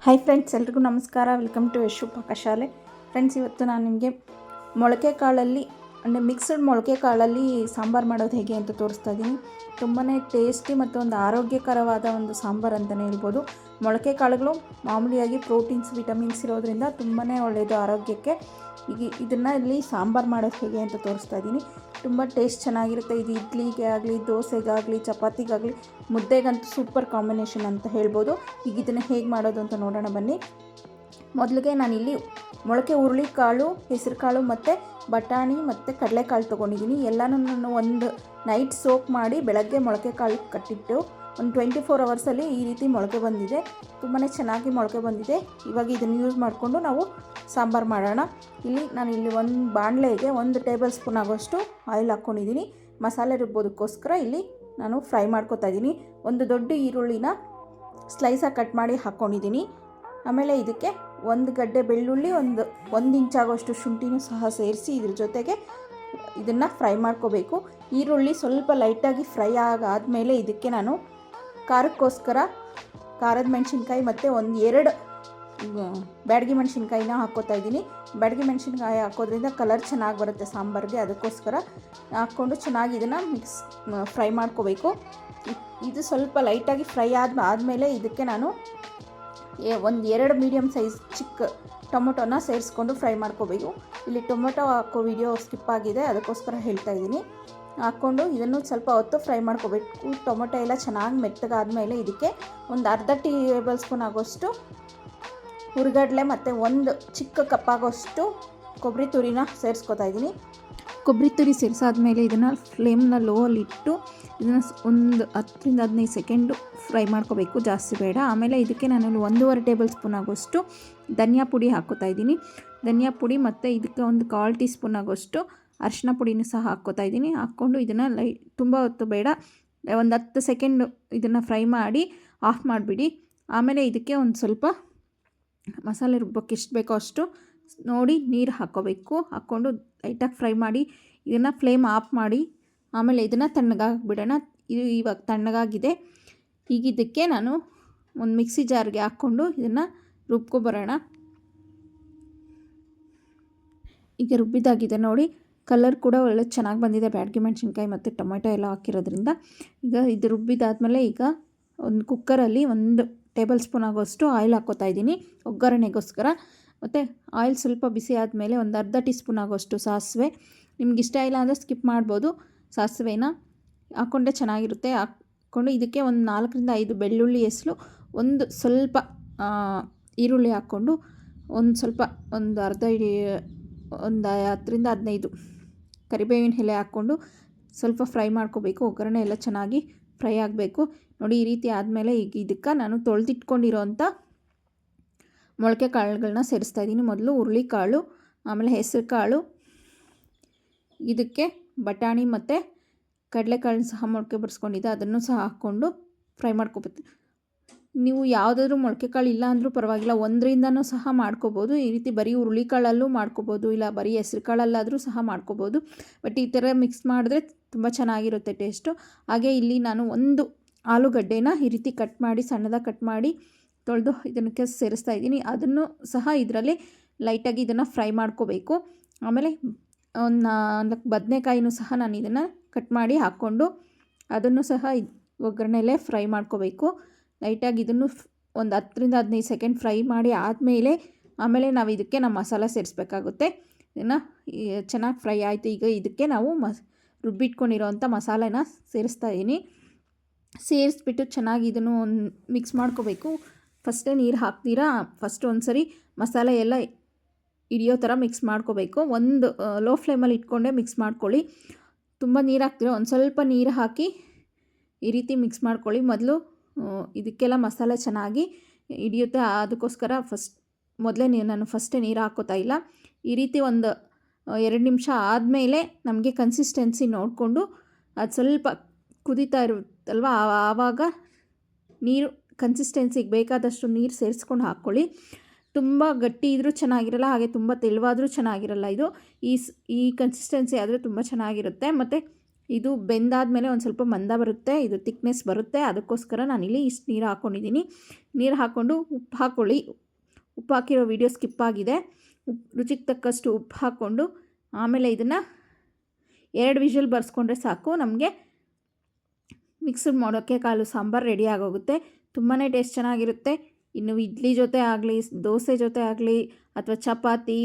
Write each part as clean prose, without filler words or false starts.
Hi friends, ಎಲ್ರಿಗೂ ನಮಸ್ಕಾರ. Welcome to Yashu ಪಾಕಶಾಲೆ. ಫ್ರೆಂಡ್ಸ್, ಇವತ್ತು ನಾನು ನಿಮಗೆ ಮೊಳಕೆ ಕಾಳಲ್ಲಿ ಅಂದರೆ ಮಿಕ್ಸ್ಡ್ ಮೊಳಕೆ ಕಾಳಲ್ಲಿ ಸಾಂಬಾರು ಮಾಡೋದು ಹೇಗೆ ಅಂತ ತೋರಿಸ್ತಾ ಇದ್ದೀನಿ. ತುಂಬಾ ಟೇಸ್ಟಿ ಮತ್ತು ಒಂದು ಆರೋಗ್ಯಕರವಾದ ಒಂದು ಸಾಂಬಾರು ಅಂತಲೇ ಹೇಳ್ಬೋದು. ಮೊಳಕೆ ಕಾಳುಗಳು ಮಾಮೂಲಿಯಾಗಿ ಪ್ರೋಟೀನ್ಸ್, ವಿಟಮಿನ್ಸ್ ಇರೋದ್ರಿಂದ ತುಂಬಾ ಒಳ್ಳೆಯದು ಆರೋಗ್ಯಕ್ಕೆ. ಈಗ ಇದನ್ನು ಇಲ್ಲಿ ಸಾಂಬಾರು ಮಾಡೋದು ಹೇಗೆ ಅಂತ ತೋರಿಸ್ತಾ ಇದ್ದೀನಿ. ತುಂಬ ಟೇಸ್ಟ್ ಚೆನ್ನಾಗಿರುತ್ತೆ. ಇದು ಇಡ್ಲಿಗೆ ಆಗಲಿ, ದೋಸೆಗಾಗಲಿ, ಚಪಾತಿಗಾಗಲಿ, ಮುದ್ದೆಗಂತೂ ಸೂಪರ್ ಕಾಂಬಿನೇಷನ್ ಅಂತ ಹೇಳ್ಬೋದು. ಈಗ ಇದನ್ನು ಹೇಗೆ ಮಾಡೋದು ಅಂತ ನೋಡೋಣ ಬನ್ನಿ. ಮೊದಲಿಗೆ ನಾನಿಲ್ಲಿ ಮೊಳಕೆ ಹುರುಳಿಕಾಳು, ಹೆಸರು ಕಾಳು ಮತ್ತು ಬಟಾಣಿ ಮತ್ತು ಕಡಲೆಕಾಳು ತೊಗೊಂಡಿದ್ದೀನಿ. ಎಲ್ಲನೂ ನಾನು ಒಂದು ನೈಟ್ ಸೋಕ್ ಮಾಡಿ ಬೆಳಗ್ಗೆ ಮೊಳಕೆ ಕಾಳು ಕಟ್ಟಿಟ್ಟು ಒಂದು 24 ಅವರ್ಸಲ್ಲಿ ಈ ರೀತಿ ಮೊಳಕೆ ಬಂದಿದೆ. ತುಂಬಾ ಚೆನ್ನಾಗಿ ಮೊಳಕೆ ಬಂದಿದೆ. ಇವಾಗ ಇದನ್ನು ಯೂಸ್ ಮಾಡಿಕೊಂಡು ನಾವು ಸಾಂಬಾರು ಮಾಡೋಣ. ನಾನು ಒಂದು ಬಾಣಲೆಗೆ 1 ಟೇಬಲ್ ಸ್ಪೂನ್ ಆಗೋಷ್ಟು ಆಯಿಲ್ ಹಾಕ್ಕೊಂಡಿದ್ದೀನಿ. ಮಸಾಲೆ ರುಬ್ಬೋದಕ್ಕೋಸ್ಕರ ಇಲ್ಲಿ ನಾನು ಫ್ರೈ ಮಾಡ್ಕೊತಾ ಇದ್ದೀನಿ. ಒಂದು ದೊಡ್ಡ ಈರುಳ್ಳಿನ ಸ್ಲೈಸಾಗಿ ಕಟ್ ಮಾಡಿ ಹಾಕ್ಕೊಂಡಿದ್ದೀನಿ. ಆಮೇಲೆ ಇದಕ್ಕೆ 1 ಗಡ್ಡೆ ಬೆಳ್ಳುಳ್ಳಿ, ಒಂದು ಇಂಚಾಗೋಷ್ಟು ಶುಂಠಿನೂ ಸಹ ಸೇರಿಸಿ ಇದ್ರ ಜೊತೆಗೆ ಇದನ್ನು ಫ್ರೈ ಮಾಡ್ಕೋಬೇಕು. ಈರುಳ್ಳಿ ಸ್ವಲ್ಪ ಲೈಟಾಗಿ ಫ್ರೈ ಆಗಾದಮೇಲೆ ಇದಕ್ಕೆ ನಾನು ಖಾರಕ್ಕೋಸ್ಕರ ಖಾರದ ಮೆಣಸಿನ್ಕಾಯಿ ಮತ್ತು 1-2 ಬ್ಯಾಡಗಿ ಮೆಣಸಿನ್ಕಾಯಿನ ಹಾಕ್ಕೋತಾ ಇದ್ದೀನಿ. ಬ್ಯಾಡಗಿ ಮೆಣಸಿನ್ಕಾಯಿ ಹಾಕೋದ್ರಿಂದ ಕಲರ್ ಚೆನ್ನಾಗಿ ಬರುತ್ತೆ ಸಾಂಬಾರಿಗೆ. ಅದಕ್ಕೋಸ್ಕರ ಹಾಕ್ಕೊಂಡು ಚೆನ್ನಾಗಿ ಇದನ್ನು ಫ್ರೈ ಮಾಡ್ಕೋಬೇಕು. ಇದು ಸ್ವಲ್ಪ ಲೈಟಾಗಿ ಫ್ರೈ ಆದಮೇಲೆ ಇದಕ್ಕೆ ನಾನು 1-2 ಮೀಡಿಯಮ್ ಸೈಜ್ ಚಿಕ್ಕ ಟೊಮೊಟೊನ ಸೇರಿಸ್ಕೊಂಡು ಫ್ರೈ ಮಾಡ್ಕೋಬೇಕು. ಇಲ್ಲಿ ಟೊಮೊಟೊ ಹಾಕೋ ವಿಡಿಯೋ ಸ್ಕಿಪ್ ಆಗಿದೆ, ಅದಕ್ಕೋಸ್ಕರ ಹೇಳ್ತಾ ಇದ್ದೀನಿ. ಹಾಕ್ಕೊಂಡು ಇದನ್ನು ಸ್ವಲ್ಪ ಹೊತ್ತು ಫ್ರೈ ಮಾಡ್ಕೋಬೇಕು. ಟೊಮೊಟೊ ಎಲ್ಲ ಚೆನ್ನಾಗಿ ಮೆತ್ತಗಾದಮೇಲೆ ಇದಕ್ಕೆ ಒಂದು ಅರ್ಧ ಟೇಬಲ್ ಸ್ಪೂನ್ ಆಗೋಷ್ಟು ಹುರಿಗಡಲೆ ಮತ್ತು 1 ಚಿಕ್ಕ ಕಪ್ಪಾಗೋಷ್ಟು ಕೊಬ್ಬರಿ ತುರಿನ ಸೇರಿಸ್ಕೊತಾ ಇದ್ದೀನಿ. ಕೊಬ್ಬರಿ ತುರಿ ಸೇರಿಸಾದ್ಮೇಲೆ ಇದನ್ನು ಫ್ಲೇಮ್ನ ಲೋವಲ್ಲಿಟ್ಟು ಇದನ್ನು ಒಂದು 10-15 ಸೆಕೆಂಡು ಫ್ರೈ ಮಾಡ್ಕೋಬೇಕು, ಜಾಸ್ತಿ ಬೇಡ. ಆಮೇಲೆ ಇದಕ್ಕೆ ನಾನು 1.5 ಟೇಬಲ್ ಸ್ಪೂನ್ ಆಗೋಷ್ಟು ಧನಿಯಾ ಪುಡಿ ಹಾಕ್ಕೋತಾ ಇದ್ದೀನಿ. ಧನಿಯಾ ಪುಡಿ ಮತ್ತು ಇದಕ್ಕೆ 1/4 ಟೀ ಸ್ಪೂನ್ ಆಗೋಷ್ಟು ಅರಿಶಿನ ಪುಡಿನೂ ಸಹ ಹಾಕ್ಕೋತಾ ಇದ್ದೀನಿ. ಹಾಕ್ಕೊಂಡು ಇದನ್ನು ತುಂಬ ಹೊತ್ತು ಬೇಡ, ಒಂದು 10 ಸೆಕೆಂಡು ಇದನ್ನು ಫ್ರೈ ಮಾಡಿ ಆಫ್ ಮಾಡಿಬಿಡಿ. ಆಮೇಲೆ ಇದಕ್ಕೆ ಒಂದು ಸ್ವಲ್ಪ ಮಸಾಲೆ ರುಬ್ಬಕ್ಕೆ ಎಷ್ಟು ಬೇಕೋ ಅಷ್ಟು ನೋಡಿ ನೀರು ಹಾಕ್ಕೋಬೇಕು. ಹಾಕ್ಕೊಂಡು ಲೈಟಾಗಿ ಫ್ರೈ ಮಾಡಿ ಇದನ್ನು ಫ್ಲೇಮ್ ಆಫ್ ಮಾಡಿ ಆಮೇಲೆ ಇದನ್ನು ತಣ್ಣಗಾಗಿಬಿಡೋಣ. ಇದು ಇವಾಗ ತಣ್ಣಗಾಗಿದೆ. ಈಗ ಇದಕ್ಕೆ ನಾನು ಒಂದು ಮಿಕ್ಸಿ ಜಾರ್ಗೆ ಹಾಕ್ಕೊಂಡು ಇದನ್ನು ರುಬ್ಕೊಬರೋಣ. ಈಗ ರುಬ್ಬಿದಾಗಿದೆ ನೋಡಿ. ಕಲರ್ ಕೂಡ ಒಳ್ಳೆ ಚೆನ್ನಾಗಿ ಬಂದಿದೆ, ಬ್ಯಾಡಗಿ ಮೆಣಸಿನ್ಕಾಯಿ ಮತ್ತು ಟೊಮೆಟೊ ಎಲ್ಲ ಹಾಕಿರೋದ್ರಿಂದ. ಈಗ ಇದು ರುಬ್ಬಿದಾದಮೇಲೆ ಈಗ ಒಂದು ಕುಕ್ಕರಲ್ಲಿ 1 ಟೇಬಲ್ ಸ್ಪೂನ್ ಆಗೋಷ್ಟು ಆಯಿಲ್ ಹಾಕ್ಕೋತಾ ಇದ್ದೀನಿ ಒಗ್ಗರಣೆಗೋಸ್ಕರ. ಮತ್ತು ಆಯಿಲ್ ಸ್ವಲ್ಪ ಬಿಸಿ ಆದಮೇಲೆ ಒಂದು ಅರ್ಧ ಟೀ ಸ್ಪೂನ್ ಆಗೋಷ್ಟು ಸಾಸಿವೆ. ನಿಮ್ಗೆ ಇಷ್ಟ ಇಲ್ಲ ಅಂದರೆ ಸ್ಕಿಪ್ ಮಾಡ್ಬೋದು. ಸಾಸಿವೆನ ಹಾಕ್ಕೊಂಡ್ರೆ ಚೆನ್ನಾಗಿರುತ್ತೆ. ಹಾಕ್ಕೊಂಡು ಇದಕ್ಕೆ ಒಂದು 4-5 ಬೆಳ್ಳುಳ್ಳಿ ಹೆಸರು, ಒಂದು ಸ್ವಲ್ಪ ಈರುಳ್ಳಿ ಹಾಕ್ಕೊಂಡು ಒಂದು 10-15 ಕರಿಬೇವಿನ ಎಲೆ ಹಾಕ್ಕೊಂಡು ಸ್ವಲ್ಪ ಫ್ರೈ ಮಾಡ್ಕೋಬೇಕು. ಒಗ್ಗರಣೆ ಎಲ್ಲ ಚೆನ್ನಾಗಿ ಫ್ರೈ ಆಗಬೇಕು ನೋಡಿ. ಈ ರೀತಿ ಆದಮೇಲೆ ಈಗ ಇದಕ್ಕೆ ನಾನು ತೊಳೆದಿಟ್ಕೊಂಡಿರೋಂಥ ಮೊಳಕೆ ಕಾಳುಗಳನ್ನ ಸೇರಿಸ್ತಾ ಇದ್ದೀನಿ. ಮೊದಲು ಹುರುಳಿಕಾಳು, ಆಮೇಲೆ ಹೆಸರು ಕಾಳು, ಇದಕ್ಕೆ ಬಟಾಣಿ ಮತ್ತು ಕಡಲೆಕಾಳನ್ನ ಸಹ ಮೊಳಕೆ ಬರೆಸ್ಕೊಂಡಿದ್ದೆ, ಅದನ್ನು ಸಹ ಹಾಕ್ಕೊಂಡು ಫ್ರೈ ಮಾಡ್ಕೊಬೇಕು. ನೀವು ಯಾವುದಾದ್ರೂ ಮೊಳಕೆ ಕಾಳು ಇಲ್ಲ ಅಂದರೂ ಪರವಾಗಿಲ್ಲ, ಒಂದರಿಂದನೂ ಸಹ ಮಾಡ್ಕೋಬೋದು. ಈ ರೀತಿ ಬರೀ ಹುರುಳಿಕಾಳಲ್ಲೂ ಮಾಡ್ಕೋಬೋದು, ಇಲ್ಲ ಬರೀ ಹೆಸರು ಕಾಳಲ್ಲಾದರೂ ಸಹ ಮಾಡ್ಕೋಬೋದು. ಬಟ್ ಈ ಥರ ಮಿಕ್ಸ್ ಮಾಡಿದ್ರೆ ತುಂಬ ಚೆನ್ನಾಗಿರುತ್ತೆ ಟೇಸ್ಟು. ಹಾಗೆ ಇಲ್ಲಿ ನಾನು 1 ಆಲೂಗಡ್ಡೆನ ಈ ರೀತಿ ಕಟ್ ಮಾಡಿ ಸಣ್ಣದಾಗಿ ಕಟ್ ಮಾಡಿ ತೊಳೆದು ಇದಕ್ಕೆ ಸೇರಿಸ್ತಾ ಇದ್ದೀನಿ. ಅದನ್ನು ಸಹ ಇದರಲ್ಲಿ ಲೈಟಾಗಿ ಇದನ್ನು ಫ್ರೈ ಮಾಡ್ಕೋಬೇಕು. ಆಮೇಲೆ ಒಂದು 4 ಬದನೆಕಾಯಿನೂ ಸಹ ನಾನು ಇದನ್ನು ಕಟ್ ಮಾಡಿ ಹಾಕ್ಕೊಂಡು ಅದನ್ನು ಸಹ ಒಗ್ಗರಣೆಯಲ್ಲೇ ಫ್ರೈ ಮಾಡ್ಕೋಬೇಕು. ಲೈಟಾಗಿ ಇದನ್ನು ಒಂದು 10-15 ಸೆಕೆಂಡ್ ಫ್ರೈ ಮಾಡಿ ಆಮೇಲೆ ನಾವು ಇದಕ್ಕೆ ನಮ್ಮ ಮಸಾಲ ಸೇರಿಸ್ಬೇಕಾಗುತ್ತೆ. ಇದನ್ನು ಚೆನ್ನಾಗಿ ಫ್ರೈ ಆಯಿತು. ಈಗ ಇದಕ್ಕೆ ನಾವು ರುಬ್ಬಿಟ್ಕೊಂಡಿರೋವಂಥ ಮಸಾಲೆನ ಸೇರಿಸ್ತಾ ಇದ್ದೀನಿ. ಸೇರಿಸ್ಬಿಟ್ಟು ಚೆನ್ನಾಗಿ ಇದನ್ನು ಮಿಕ್ಸ್ ಮಾಡ್ಕೋಬೇಕು. ಫಸ್ಟೇ ನೀರು ಹಾಕ್ತೀರಾ, ಫಸ್ಟ್ ಒಂದು ಸರಿ ಮಸಾಲೆ ಎಲ್ಲ ಹಿಡಿಯೋ ಥರ ಮಿಕ್ಸ್ ಮಾಡ್ಕೋಬೇಕು. ಒಂದು ಲೋ ಫ್ಲೇಮಲ್ಲಿ ಇಟ್ಕೊಂಡೇ ಮಿಕ್ಸ್ ಮಾಡ್ಕೊಳ್ಳಿ. ತುಂಬ ನೀರು ಹಾಕ್ತೀರಾ, ಒಂದು ಸ್ವಲ್ಪ ನೀರು ಹಾಕಿ ಈ ರೀತಿ ಮಿಕ್ಸ್ ಮಾಡ್ಕೊಳ್ಳಿ. ಮೊದಲು ಇದಕ್ಕೆಲ್ಲ ಮಸಾಲೆ ಚೆನ್ನಾಗಿ ಹಿಡಿಯುತ್ತೆ, ಅದಕ್ಕೋಸ್ಕರ ನಾನು ಫಸ್ಟೇ ನೀರು ಹಾಕ್ಕೋತಾ ಇಲ್ಲ. ಈ ರೀತಿ ಒಂದು 2 ನಿಮಿಷ ಆದಮೇಲೆ ನಮಗೆ ಕನ್ಸಿಸ್ಟೆನ್ಸಿ ನೋಡಿಕೊಂಡು ಅದು ಸ್ವಲ್ಪ ಕುದೀತಾ ಇರುತ್ತಲ್ವ, ಆವಾಗ ನೀರು ಕನ್ಸಿಸ್ಟೆನ್ಸಿಗೆ ಬೇಕಾದಷ್ಟು ನೀರು ಸೇರಿಸ್ಕೊಂಡು ಹಾಕ್ಕೊಳ್ಳಿ. ತುಂಬ ಗಟ್ಟಿ ಇದ್ದರೂ ಚೆನ್ನಾಗಿರಲ್ಲ, ಹಾಗೆ ತುಂಬ ತೆಳುವಾದರೂ ಚೆನ್ನಾಗಿರಲ್ಲ. ಇದು ಈ ಕನ್ಸಿಸ್ಟೆನ್ಸಿ ಆದರೆ ತುಂಬ ಚೆನ್ನಾಗಿರುತ್ತೆ. ಮತ್ತು ಇದು ಬೆಂದಾದಮೇಲೆ ಒಂದು ಸ್ವಲ್ಪ ಮಂದ ಬರುತ್ತೆ, ಇದು ತಿಕ್ನೆಸ್ ಬರುತ್ತೆ. ಅದಕ್ಕೋಸ್ಕರ ನಾನಿಲ್ಲಿ ಇಷ್ಟು ನೀರು ಹಾಕ್ಕೊಂಡಿದ್ದೀನಿ. ನೀರು ಹಾಕ್ಕೊಂಡು ಉಪ್ಪು ಹಾಕ್ಕೊಳ್ಳಿ. ಉಪ್ಪು ಹಾಕಿರೋ ವೀಡಿಯೋ ಸ್ಕಿಪ್ ಆಗಿದೆ. ರುಚಿಗೆ ತಕ್ಕಷ್ಟು ಉಪ್ಪು ಹಾಕ್ಕೊಂಡು ಆಮೇಲೆ ಇದನ್ನು 2 ವಿಷಲ್ ಬರ್ಸ್ಕೊಂಡ್ರೆ ಸಾಕು. ನಮಗೆ ಮಿಕ್ಸ್ಡ್ ಮೊಳಕೆಕಾಳು ಸಾಂಬಾರು ರೆಡಿ ಆಗೋಗುತ್ತೆ. ತುಂಬಾ ಟೇಸ್ಟ್ ಚೆನ್ನಾಗಿರುತ್ತೆ. ಇನ್ನು ಇಡ್ಲಿ ಜೊತೆ ಆಗಲಿ, ದೋಸೆ ಜೊತೆ ಆಗಲಿ, ಅಥವಾ ಚಪಾತಿ,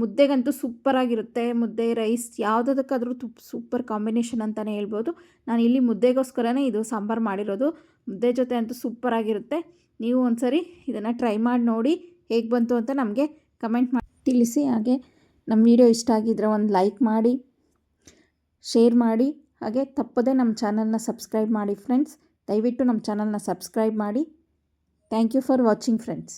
ಮುದ್ದೆಗಂತೂ ಸೂಪರಾಗಿರುತ್ತೆ. ಮುದ್ದೆ, ರೈಸ್ ಯಾವುದಕ್ಕಾದ್ರೂ ಸೂಪರ್ ಕಾಂಬಿನೇಷನ್ ಅಂತಲೇ ಹೇಳ್ಬೋದು. ನಾನು ಇಲ್ಲಿ ಮುದ್ದೆಗೋಸ್ಕರನೇ ಇದು ಸಾಂಬಾರು ಮಾಡಿರೋದು. ಮುದ್ದೆ ಜೊತೆ ಅಂತೂ ಸೂಪರಾಗಿರುತ್ತೆ. ನೀವು ಒಂದ್ಸರಿ ಇದನ್ನು ಟ್ರೈ ಮಾಡಿ ನೋಡಿ, ಹೇಗೆ ಬಂತು ಅಂತ ನಮಗೆ ಕಮೆಂಟ್ ಮಾಡಿ ತಿಳಿಸಿ. ಹಾಗೆ ನಮ್ಮ ವಿಡಿಯೋ ಇಷ್ಟ ಆಗಿದ್ದರೆ ಒಂದು ಲೈಕ್ ಮಾಡಿ, ಶೇರ್ ಮಾಡಿ, ಹಾಗೆ ತಪ್ಪದೇ ನಮ್ಮ ಚಾನಲ್ನ ಸಬ್ಸ್ಕ್ರೈಬ್ ಮಾಡಿ ಫ್ರೆಂಡ್ಸ್. ದಯವಿಟ್ಟು ನಮ್ಮ ಚಾನಲ್ನ ಸಬ್ಸ್ಕ್ರೈಬ್ ಮಾಡಿ. Thank you for watching friends.